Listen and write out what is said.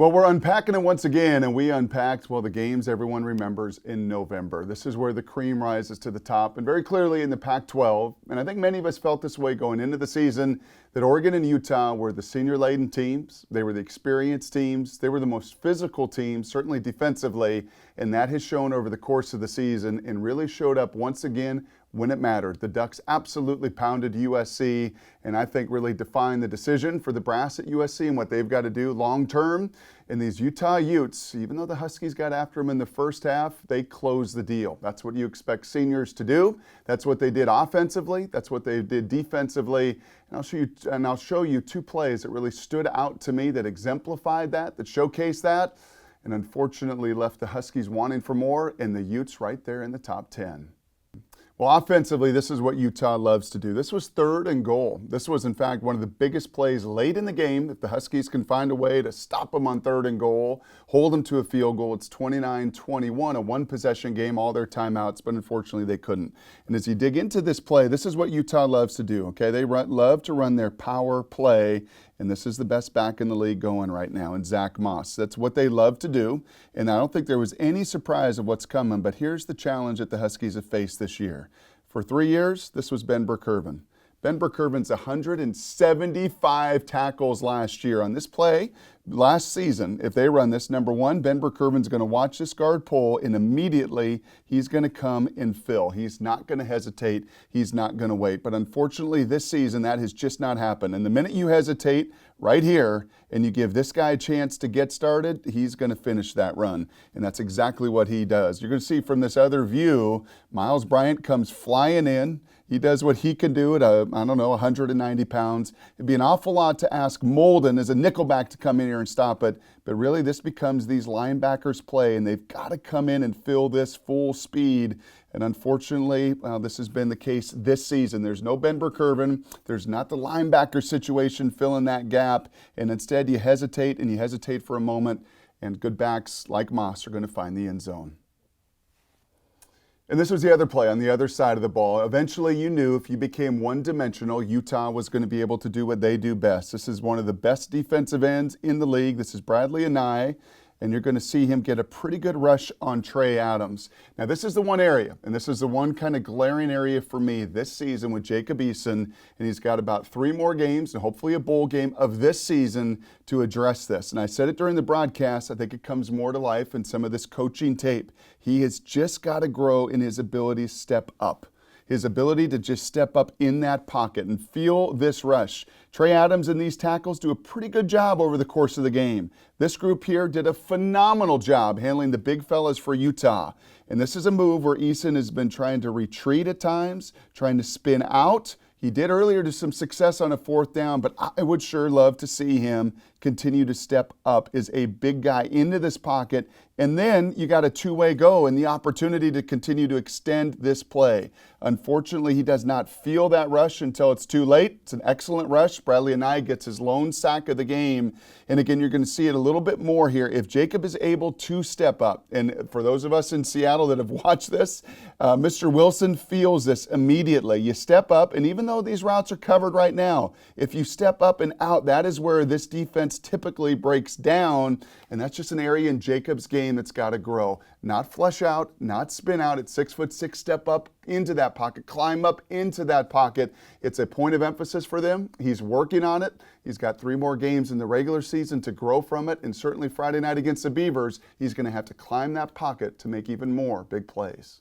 Well, we're unpacking it once again, and we unpacked, well, the games everyone remembers in November. This is where the cream rises to the top, and very clearly in the Pac-12. And I think many of us felt this way going into the season, that Oregon and Utah were the senior-laden teams. They were the experienced teams. They were the most physical teams, certainly defensively, and that has shown over the course of the season and really showed up once again when it mattered. The Ducks absolutely pounded USC, and I think really defined the decision for the brass at USC and what they've got to do long term. And these Utah Utes, even though the Huskies got after them in the first half, they closed the deal. That's what you expect seniors to do. That's what they did offensively. That's what they did defensively. And I'll show you two plays that really stood out to me that exemplified that showcased that, and unfortunately left the Huskies wanting for more, and the Utes right there in the top 10. Well, offensively, this is what Utah loves to do. This was 3rd and goal. This was, in fact, one of the biggest plays late in the game. If the Huskies can find a way to stop them on 3rd and goal, hold them to a field goal, it's 29-21, a one-possession game, all their timeouts, but unfortunately they couldn't. And as you dig into this play, this is what Utah loves to do, okay? They love to run their power play, and this is the best back in the league going right now in Zach Moss. That's what they love to do, and I don't think there was any surprise of what's coming, but here's the challenge that the Huskies have faced this year. For 3 years, this was Ben Burr-Kirven. Ben Burr-Kirven's 175 tackles last year. On this play, last season, if they run this, number one, Ben Burr-Kirven's going to watch this guard pull, and immediately he's going to come and fill. He's not going to hesitate. He's not going to wait. But unfortunately, this season, that has just not happened. And the minute you hesitate right here and you give this guy a chance to get started, he's going to finish that run. And that's exactly what he does. You're going to see from this other view, Miles Bryant comes flying in. He does what he can do at, 190 pounds. It'd be an awful lot to ask Molden as a nickelback to come in here and stop it. But really, this becomes these linebackers' play, and they've got to come in and fill this full speed. And unfortunately, this has been the case this season. There's no Ben Burr-Kirven. There's not the linebacker situation filling that gap. And instead, you hesitate, and you hesitate for a moment, and good backs like Moss are going to find the end zone. And this was the other play on the other side of the ball. Eventually, you knew if you became one-dimensional, Utah was going to be able to do what they do best. This is one of the best defensive ends in the league. This is Bradley Anae, and you're going to see him get a pretty good rush on Trey Adams. Now, this is the one area, and this is the one kind of glaring area for me this season with Jacob Eason, and he's got about 3 more games and hopefully a bowl game of this season to address this. And I said it during the broadcast, I think it comes more to life in some of this coaching tape. He has just got to grow in his ability to step up. His ability to just step up in that pocket and feel this rush. Trey Adams and these tackles do a pretty good job over the course of the game. This group here did a phenomenal job handling the big fellas for Utah. And this is a move where Eason has been trying to retreat at times, trying to spin out. He did earlier to some success on a 4th down, but I would sure love to see him continue to step up as a big guy into this pocket. And then you got a two-way go and the opportunity to continue to extend this play. Unfortunately, he does not feel that rush until it's too late. It's an excellent rush. Bradley Anae gets his lone sack of the game. And again, you're going to see it a little bit more here. If Jacob is able to step up, and for those of us in Seattle that have watched this, Mr. Wilson feels this immediately. You step up, and even though these routes are covered right now, if you step up and out, that is where this defense typically breaks down, and that's just an area in Jacob's game that's got to grow. Not flush out, not spin out. At 6'6", step up into that pocket, climb up into that pocket. It's a point of emphasis for them. He's working on it. He's got 3 more games in the regular season to grow from it, and certainly Friday night against the Beavers, he's going to have to climb that pocket to make even more big plays.